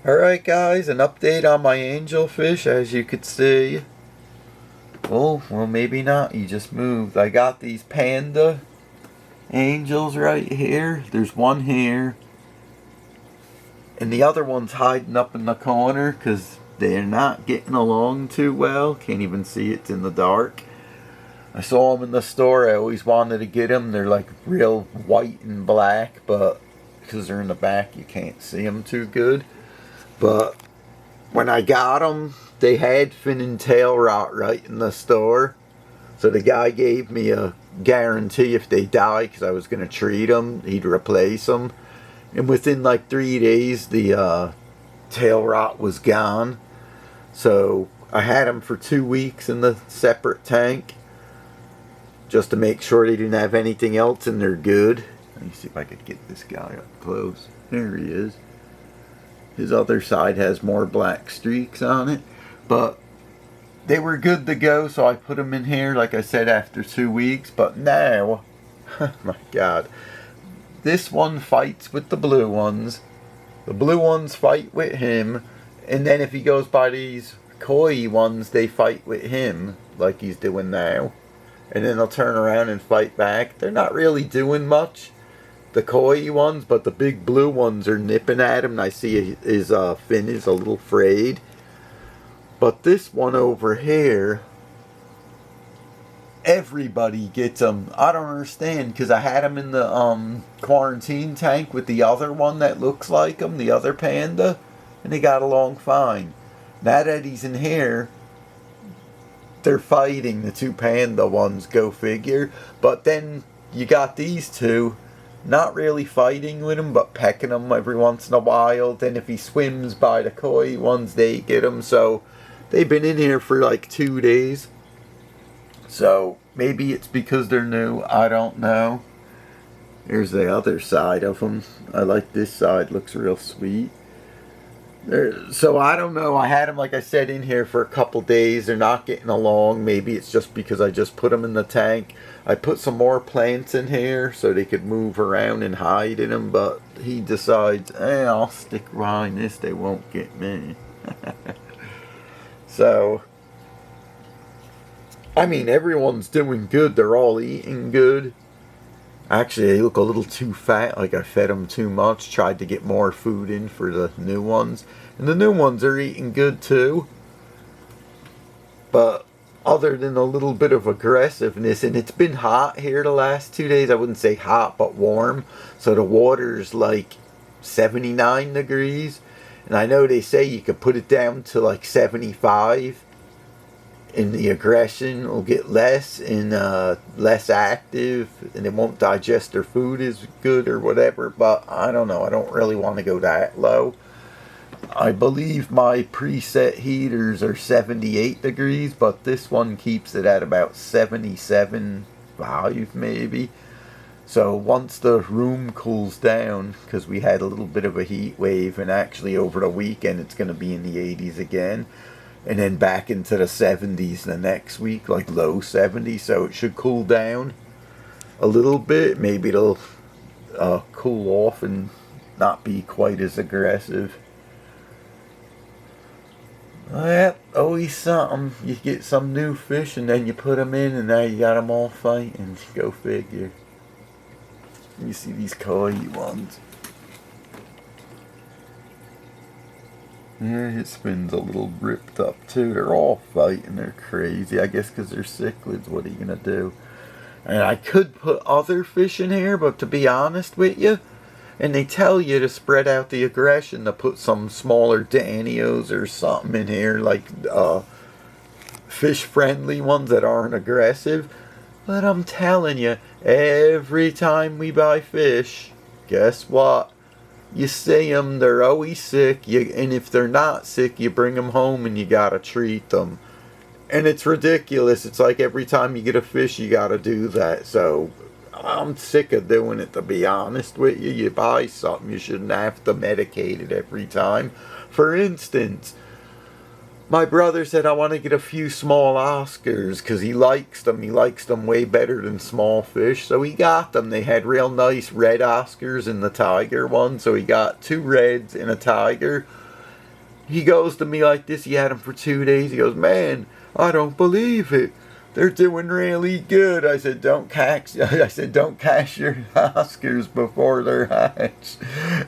Alright guys, an update on my angelfish. As you could see, oh, well maybe not, he just moved. I got these panda angels right here. There's one here, and the other one's hiding up in the corner because they're not getting along too well. Can't even see, it's in the dark. I saw them in the store. I always wanted to get them. They're like real white and black, but because they're in the back you can't see them too good. But when I got them, they had fin and tail rot right in the store. So the guy gave me a guarantee if they die, because I was going to treat them, he'd replace them. And within like 3 days, the tail rot was gone. So I had them for 2 weeks in the separate tank, just to make sure they didn't have anything else, and they're good. Let me see if I could get this guy up close. There he is. His other side has more black streaks on it. But they were good to go, so I put them in here, like I said, after 2 weeks. But now, oh my God, this one fights with the blue ones. The blue ones fight with him. And then if he goes by these koi ones, they fight with him, like he's doing now. And then they'll turn around and fight back. They're not really doing much, the koi ones, but the big blue ones are nipping at him. And I see his fin is a little frayed. But this one over here, everybody gets them. I don't understand, because I had him in the quarantine tank with the other one that looks like him, the other panda, and they got along fine. Now that he's in here, they're fighting, the two panda ones, go figure. But then you got these two not really fighting with him, but pecking him every once in a while. Then if he swims by the koi ones, they get him. So they've been in here for like 2 days. So maybe it's because they're new, I don't know. Here's the other side of them. I like this side, looks real sweet. So I don't know, I had them, like I said, in here for a couple days. They're not getting along. Maybe it's just because I just put them in the tank. I put some more plants in here so they could move around and hide in them, but he decides, I'll stick behind this, they won't get me. So, I mean, everyone's doing good. They're all eating good. Actually, they look a little too fat, like I fed them too much. Tried to get more food in for the new ones. And the new ones are eating good too. But other than a little bit of aggressiveness, and it's been hot here the last 2 days. I wouldn't say hot, but warm. So the water's like 79 degrees. And I know they say you could put it down to like 75. And the aggression will get less and less active, and it won't digest their food as good or whatever. But I don't know, I don't really want to go that low. I believe my preset heaters are 78 degrees, but this one keeps it at about 77.5 maybe. So once the room cools down, because we had a little bit of a heat wave, and actually over the weekend it's going to be in the 80s again. And then back into the 70s the next week, like low 70s. So it should cool down a little bit. Maybe it'll cool off and not be quite as aggressive. Yep, always something. You get some new fish and then you put them in, and now you got them all fighting. Go figure. You see these koi ones. Yeah, his fin's a little ripped up too. They're all fighting. They're crazy. I guess because they're cichlids. What are you going to do? And I could put other fish in here, but to be honest with you, and they tell you to spread out the aggression, to put some smaller Danios or something in here, like fish-friendly ones that aren't aggressive. But I'm telling you, every time we buy fish, guess what? You see them, they're always sick. And if they're not sick, you bring them home and you gotta treat them. And it's ridiculous. It's like every time you get a fish, you gotta do that. So I'm sick of doing it, to be honest with you. You buy something, you shouldn't have to medicate it every time. For instance, my brother said, I want to get a few small Oscars because he likes them. He likes them way better than small fish. So he got them. They had real nice red Oscars in the tiger one. So he got 2 reds and a tiger. he goes to me like this. He had them for 2 days. He goes, man, I don't believe it. They're doing really good. I said, don't catch your Oscars before they're hatched.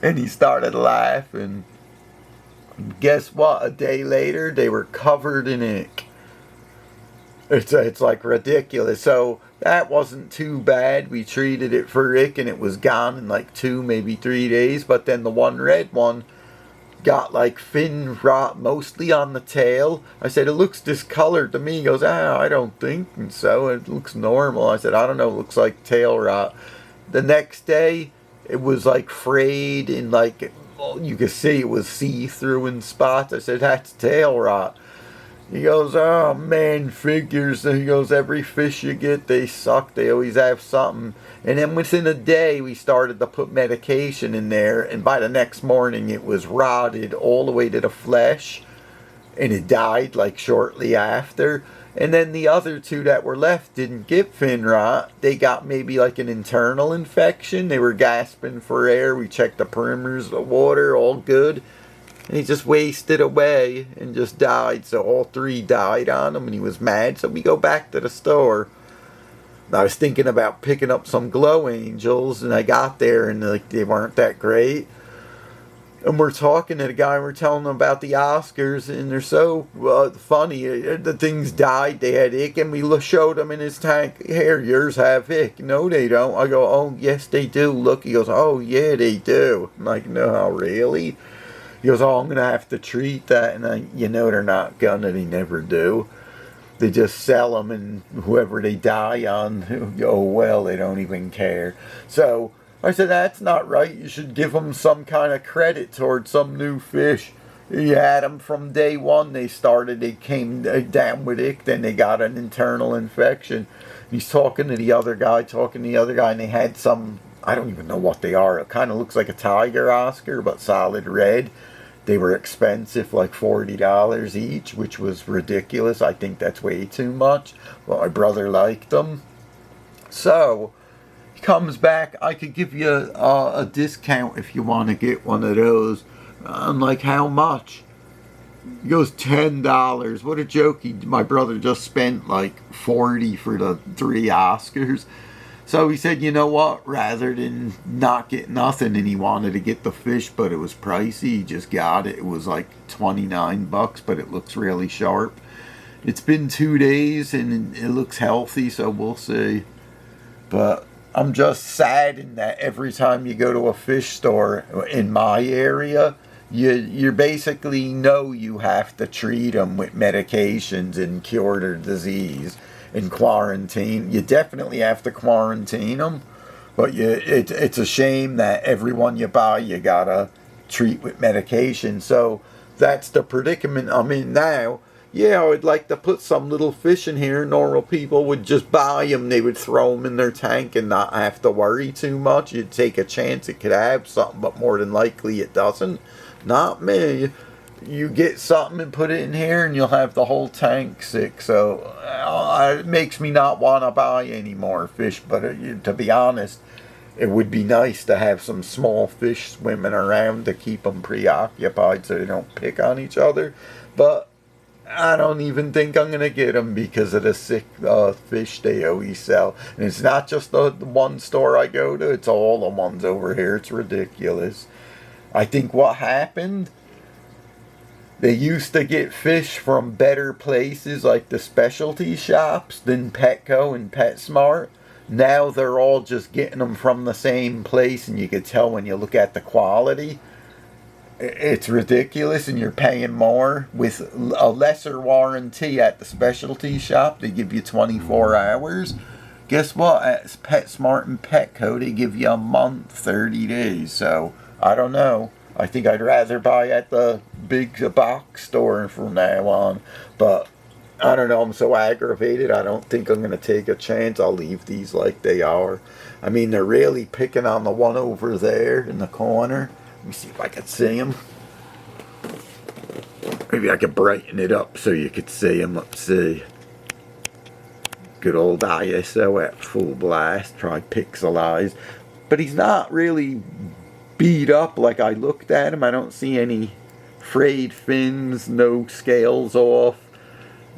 And he started laughing. Guess what? A day later, they were covered in ink. It's like ridiculous. So that wasn't too bad. We treated it for ick and it was gone in like 2, maybe 3 days. But then the one red one got like fin rot mostly on the tail. I said, it looks discolored to me. He goes, I don't think so. It looks normal. I said, I don't know. It looks like tail rot. The next day, it was like frayed and like, you could see it was see-through in spots. I said, that's tail rot. He goes, oh man, figures. He goes, every fish you get, they suck. They always have something. And then within a day, we started to put medication in there. And by the next morning, it was rotted all the way to the flesh. And it died like shortly after. And then the other 2 that were left didn't get fin rot. They got maybe like an internal infection. They were gasping for air. We checked the perimeters of the water, all good. And he just wasted away and just died. So all 3 died on him and he was mad. So we go back to the store. And I was thinking about picking up some glow angels. And I got there and like they weren't that great. And we're talking to the guy and we're telling him about the Oscars. And they're so funny. The things died. They had ick. And we showed him in his tank. Here, yours have ick. No, they don't. I go, oh, yes, they do. Look. He goes, oh, yeah, they do. I'm like, no, really? He goes, oh, I'm going to have to treat that. And you know they're not going to. They never do. They just sell them and whoever they die on, oh, well, they don't even care. So I said, that's not right. You should give them some kind of credit towards some new fish. You had them from day one. They came down with ick. Then they got an internal infection. He's talking to the other guy, and they had some, I don't even know what they are. It kind of looks like a tiger Oscar, but solid red. They were expensive, like $40 each, which was ridiculous. I think that's way too much. Well, my brother liked them. So, he comes back. I could give you a discount if you want to get one of those. I'm like, how much? He goes, $10. What a joke. My brother just spent like $40 for the 3 Oscars. So he said, you know what, rather than not get nothing, and he wanted to get the fish, but it was pricey, he just got it. It was like $29, but it looks really sharp. It's been 2 days, and it looks healthy, so we'll see. But I'm just saddened that every time you go to a fish store in my area, you basically know you have to treat them with medications and cure their disease. In quarantine, you definitely have to quarantine them, but it's a shame that everyone you buy you gotta treat with medication. So that's the predicament I'm in now. Yeah, I would like to put some little fish in here. Normal people would just buy them. They would throw them in their tank and not have to worry too much. You'd take a chance it could have something, but more than likely it doesn't. Not me. You get something and put it in here and you'll have the whole tank sick. So it makes me not want to buy any more fish. But to be honest, it would be nice to have some small fish swimming around to keep them preoccupied so they don't pick on each other. But I don't even think I'm going to get them because of the sick fish they always sell. And it's not just the one store I go to. It's all the ones over here. It's ridiculous. I think what happened, they used to get fish from better places like the specialty shops than Petco and PetSmart. Now they're all just getting them from the same place, and you can tell when you look at the quality. It's ridiculous, and you're paying more with a lesser warranty at the specialty shop. They give you 24 hours. Guess what? At PetSmart and Petco, they give you a month, 30 days. So, I don't know. I think I'd rather buy at the big box store from now on. But I don't know. I'm so aggravated. I don't think I'm going to take a chance. I'll leave these like they are. I mean, they're really picking on the one over there in the corner. Let me see if I can see him. Maybe I could brighten it up so you could see him. Let's see. Good old ISO at full blast. Try pixelize. But he's not really beat up like I looked at him. I don't see any frayed fins, no scales off,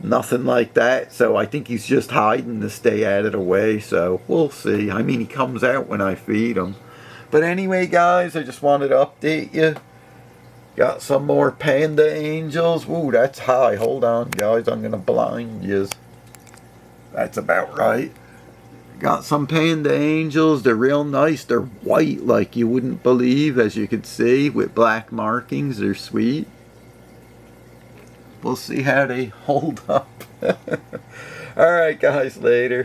nothing like that. So I think he's just hiding to stay out of the way. So we'll see. I mean, he comes out when I feed him. But anyway, guys, I just wanted to update you. Got some more panda angels. Ooh, that's high. Hold on, guys. I'm going to blind you. That's about right. Got some panda angels. They're real nice. They're white like you wouldn't believe, as you can see, with black markings. They're sweet. We'll see how they hold up. Alright, guys. Later.